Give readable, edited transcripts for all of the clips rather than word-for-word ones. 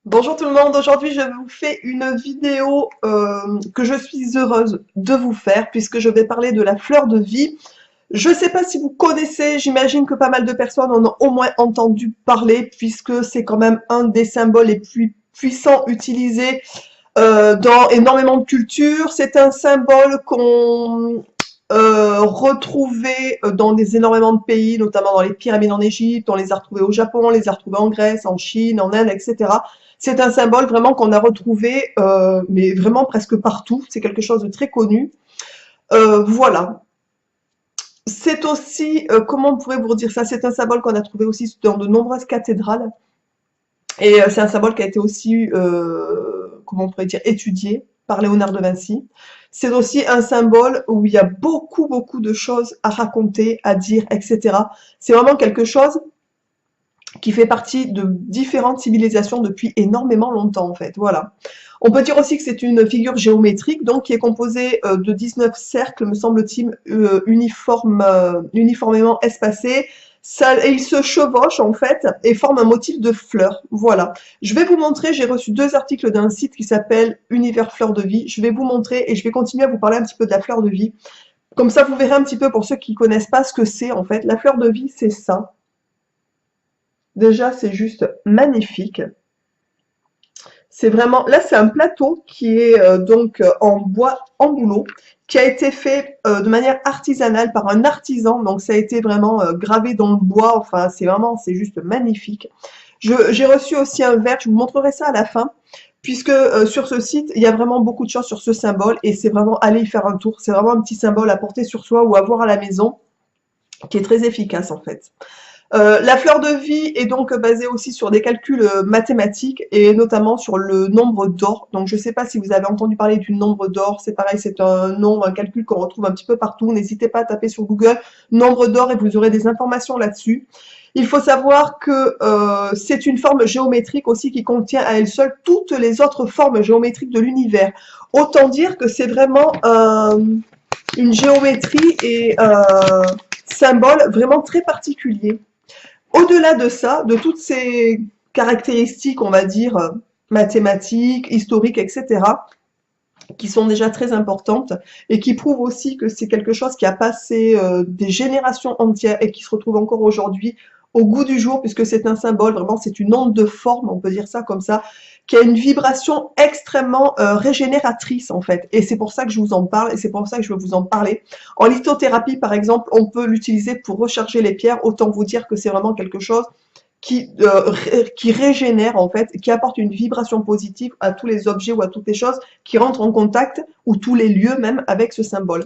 Bonjour tout le monde, aujourd'hui je vous fais une vidéo que je suis heureuse de vous faire puisque je vais parler de la fleur de vie. Je ne sais pas si vous connaissez, j'imagine que pas mal de personnes en ont au moins entendu parler puisque c'est quand même un des symboles les plus puissants utilisés dans énormément de cultures. C'est un symbole qu'on retrouvait dans énormément de pays, notamment dans les pyramides en Égypte, on les a retrouvés au Japon, on les a retrouvés en Grèce, en Chine, en Inde, etc. C'est un symbole vraiment qu'on a retrouvé, mais vraiment presque partout. C'est quelque chose de très connu. Voilà. C'est aussi, comment on pourrait vous dire ça? C'est un symbole qu'on a trouvé aussi dans de nombreuses cathédrales. Et c'est un symbole qui a été aussi, comment on pourrait dire, étudié par Léonard de Vinci. C'est aussi un symbole où il y a beaucoup, beaucoup de choses à raconter, à dire, etc. C'est vraiment quelque chose qui fait partie de différentes civilisations depuis énormément longtemps, en fait. Voilà. On peut dire aussi que c'est une figure géométrique, donc qui est composée de 19 cercles, me semble-t-il, uniformément espacés. Ça, et ils se chevauchent en fait et forment un motif de fleurs. Voilà. Je vais vous montrer, j'ai reçu deux articles d'un site qui s'appelle Univers Fleur de Vie. Je vais vous montrer et je vais continuer à vous parler un petit peu de la fleur de vie. Comme ça, vous verrez un petit peu pour ceux qui connaissent pas ce que c'est en fait. La fleur de vie, c'est ça. Déjà, c'est juste magnifique. C'est vraiment, là, c'est un plateau qui est donc en bois en bouleau, qui a été fait de manière artisanale par un artisan. Donc, ça a été vraiment gravé dans le bois. Enfin, c'est vraiment, c'est juste magnifique. J'ai reçu aussi un verre. Je vous montrerai ça à la fin, puisque sur ce site, il y a vraiment beaucoup de choses sur ce symbole et c'est vraiment aller y faire un tour. C'est vraiment un petit symbole à porter sur soi ou à voir à la maison, qui est très efficace en fait. La fleur de vie est donc basée aussi sur des calculs mathématiques et notamment sur le nombre d'or. Donc je ne sais pas si vous avez entendu parler du nombre d'or, c'est pareil, c'est un nombre, un calcul qu'on retrouve un petit peu partout. N'hésitez pas à taper sur Google nombre d'or et vous aurez des informations là-dessus. Il faut savoir que c'est une forme géométrique aussi qui contient à elle seule toutes les autres formes géométriques de l'univers. Autant dire que c'est vraiment une géométrie et un symbole vraiment très particulier. Au-delà de ça, de toutes ces caractéristiques, on va dire, mathématiques, historiques, etc., qui sont déjà très importantes et qui prouvent aussi que c'est quelque chose qui a passé des générations entières et qui se retrouve encore aujourd'hui au goût du jour, puisque c'est un symbole, vraiment, c'est une onde de forme, on peut dire ça comme ça, qui a une vibration extrêmement régénératrice, en fait. Et c'est pour ça que je vous en parle, et c'est pour ça que je veux vous en parler. En lithothérapie, par exemple, on peut l'utiliser pour recharger les pierres. Autant vous dire que c'est vraiment quelque chose qui régénère en fait, qui apporte une vibration positive à tous les objets ou à toutes les choses qui rentrent en contact, ou tous les lieux même, avec ce symbole.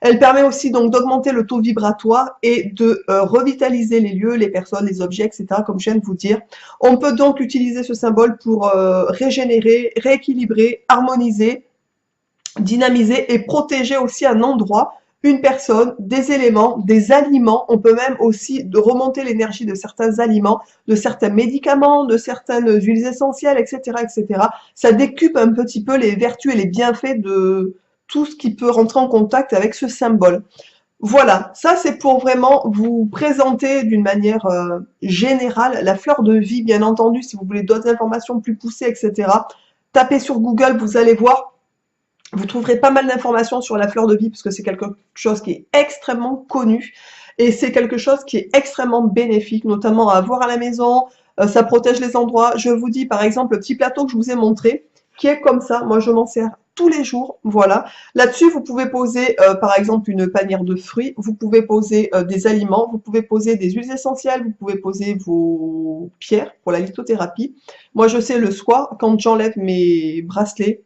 Elle permet aussi donc d'augmenter le taux vibratoire et de revitaliser les lieux, les personnes, les objets, etc. comme je viens de vous dire. On peut donc utiliser ce symbole pour régénérer, rééquilibrer, harmoniser, dynamiser et protéger aussi un endroit, une personne, des éléments, des aliments. On peut même aussi remonter l'énergie de certains aliments, de certains médicaments, de certaines huiles essentielles, etc., etc. Ça décupe un petit peu les vertus et les bienfaits de tout ce qui peut rentrer en contact avec ce symbole. Voilà, ça c'est pour vraiment vous présenter d'une manière générale la fleur de vie, bien entendu, si vous voulez d'autres informations plus poussées, etc. Tapez sur Google, vous allez voir, vous trouverez pas mal d'informations sur la fleur de vie parce que c'est quelque chose qui est extrêmement connu et c'est quelque chose qui est extrêmement bénéfique, notamment à avoir à la maison. Ça protège les endroits. Je vous dis par exemple le petit plateau que je vous ai montré, qui est comme ça. Moi, je m'en sers tous les jours. Voilà. Là-dessus, vous pouvez poser par exemple une panière de fruits. Vous pouvez poser des aliments. Vous pouvez poser des huiles essentielles. Vous pouvez poser vos pierres pour la lithothérapie. Moi, je sais le soir, quand j'enlève mes bracelets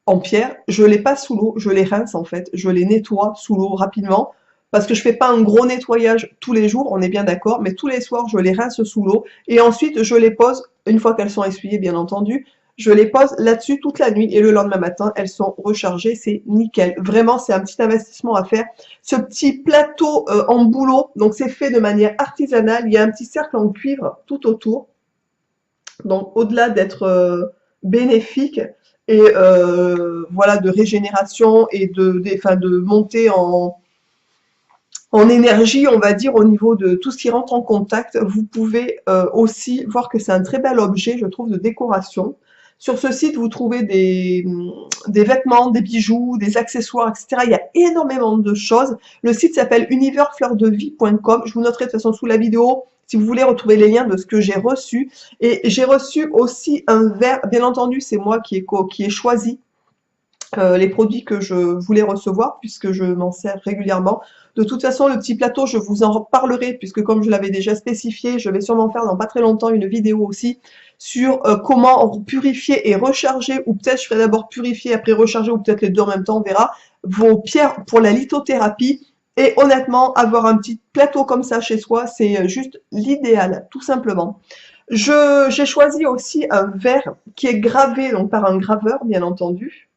en pierre, je les passe sous l'eau, je les rince en fait, je les nettoie sous l'eau rapidement, parce que je fais pas un gros nettoyage tous les jours, on est bien d'accord, mais tous les soirs je les rince sous l'eau, et ensuite je les pose, une fois qu'elles sont essuyées bien entendu, je les pose là-dessus toute la nuit, et le lendemain matin elles sont rechargées, c'est nickel. Vraiment c'est un petit investissement à faire. Ce petit plateau en bouleau, donc c'est fait de manière artisanale, il y a un petit cercle en cuivre tout autour, donc au-delà d'être bénéfique et voilà de régénération et de montée en en énergie, on va dire, au niveau de tout ce qui rentre en contact. Vous pouvez aussi voir que c'est un très bel objet, je trouve, de décoration. Sur ce site, vous trouvez des vêtements, des bijoux, des accessoires, etc. Il y a énormément de choses. Le site s'appelle universfleurdevie.com. Je vous noterai de toute façon sous la vidéo si vous voulez retrouver les liens de ce que j'ai reçu. Et j'ai reçu aussi un verre. Bien entendu, c'est moi qui ai choisi les produits que je voulais recevoir puisque je m'en sers régulièrement. De toute façon, le petit plateau, je vous en reparlerai puisque comme je l'avais déjà spécifié, je vais sûrement faire dans pas très longtemps une vidéo aussi sur comment purifier et recharger, ou peut-être je ferai d'abord purifier après recharger, ou peut-être les deux en même temps, on verra, vos pierres pour la lithothérapie. Et honnêtement, avoir un petit plateau comme ça chez soi, c'est juste l'idéal, tout simplement. J'ai choisi aussi un verre qui est gravé donc par un graveur, bien entendu.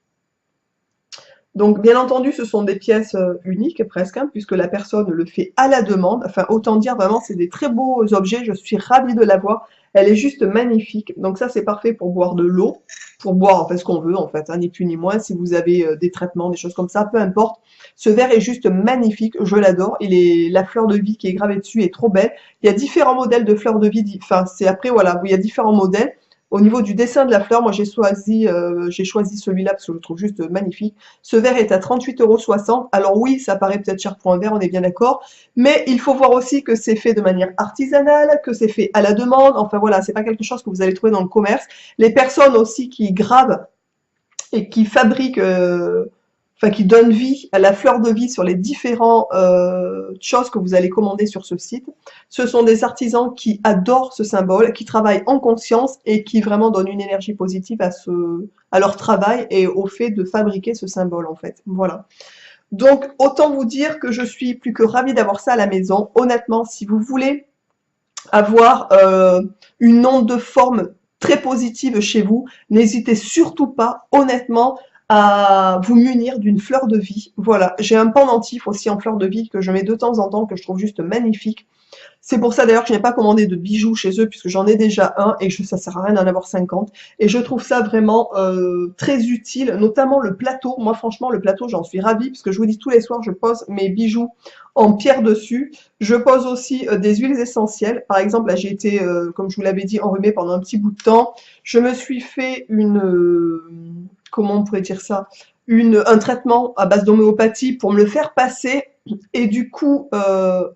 Donc, bien entendu, ce sont des pièces uniques presque, hein, puisque la personne le fait à la demande. Enfin, autant dire, vraiment, c'est des très beaux objets. Je suis ravie de l'avoir. Elle est juste magnifique. Donc ça, c'est parfait pour boire de l'eau, pour boire en fait ce qu'on veut, en fait, hein, ni plus ni moins. Si vous avez des traitements, des choses comme ça, peu importe. Ce verre est juste magnifique. Je l'adore. La fleur de vie qui est gravée dessus est trop belle. Il y a différents modèles de fleurs de vie. Enfin, c'est après, voilà, il y a différents modèles. Au niveau du dessin de la fleur, moi j'ai choisi celui-là parce que je le trouve juste magnifique. Ce verre est à 38,60 €. Alors oui, ça paraît peut-être cher pour un verre, on est bien d'accord. Mais il faut voir aussi que c'est fait de manière artisanale, que c'est fait à la demande. Enfin voilà, c'est pas quelque chose que vous allez trouver dans le commerce. Les personnes aussi qui gravent et qui fabriquent, enfin qui donnent vie à la fleur de vie sur les différentes choses que vous allez commander sur ce site. Ce sont des artisans qui adorent ce symbole, qui travaillent en conscience et qui vraiment donnent une énergie positive à leur travail et au fait de fabriquer ce symbole en fait. Voilà. Donc autant vous dire que je suis plus que ravie d'avoir ça à la maison. Honnêtement, si vous voulez avoir une onde de forme très positive chez vous, n'hésitez surtout pas, honnêtement, à vous munir d'une fleur de vie. Voilà, j'ai un pendentif aussi en fleur de vie que je mets de temps en temps, que je trouve juste magnifique. C'est pour ça d'ailleurs que je n'ai pas commandé de bijoux chez eux, puisque j'en ai déjà un et ça sert à rien d'en avoir 50. Et je trouve ça vraiment très utile, notamment le plateau. Moi franchement, le plateau, j'en suis ravie, puisque je vous dis tous les soirs, je pose mes bijoux en pierre dessus. Je pose aussi des huiles essentielles. Par exemple, là j'ai été, comme je vous l'avais dit, enrhumée pendant un petit bout de temps. Je me suis fait comment on pourrait dire ça, un traitement à base d'homéopathie pour me le faire passer. Et du coup,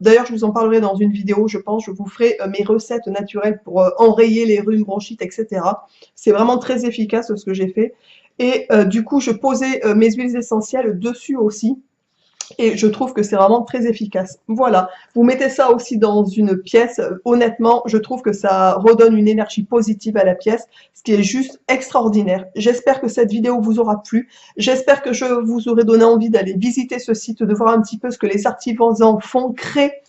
d'ailleurs, je vous en parlerai dans une vidéo, je pense, je vous ferai mes recettes naturelles pour enrayer les rhumes, bronchites, etc. C'est vraiment très efficace ce que j'ai fait. Et du coup, je posais mes huiles essentielles dessus aussi. Et je trouve que c'est vraiment très efficace. Voilà, vous mettez ça aussi dans une pièce. Honnêtement, je trouve que ça redonne une énergie positive à la pièce, ce qui est juste extraordinaire. J'espère que cette vidéo vous aura plu. J'espère que je vous aurai donné envie d'aller visiter ce site, de voir un petit peu ce que les artisans font, créent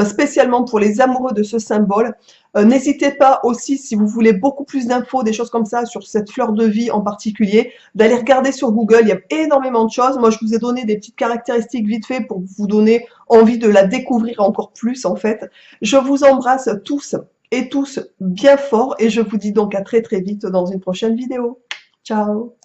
spécialement pour les amoureux de ce symbole. N'hésitez pas aussi, si vous voulez beaucoup plus d'infos, des choses comme ça, sur cette fleur de vie en particulier, d'aller regarder sur Google. Il y a énormément de choses. Moi, je vous ai donné des petites caractéristiques vite fait pour vous donner envie de la découvrir encore plus, en fait. Je vous embrasse tous et tous bien fort et je vous dis donc à très très vite dans une prochaine vidéo. Ciao!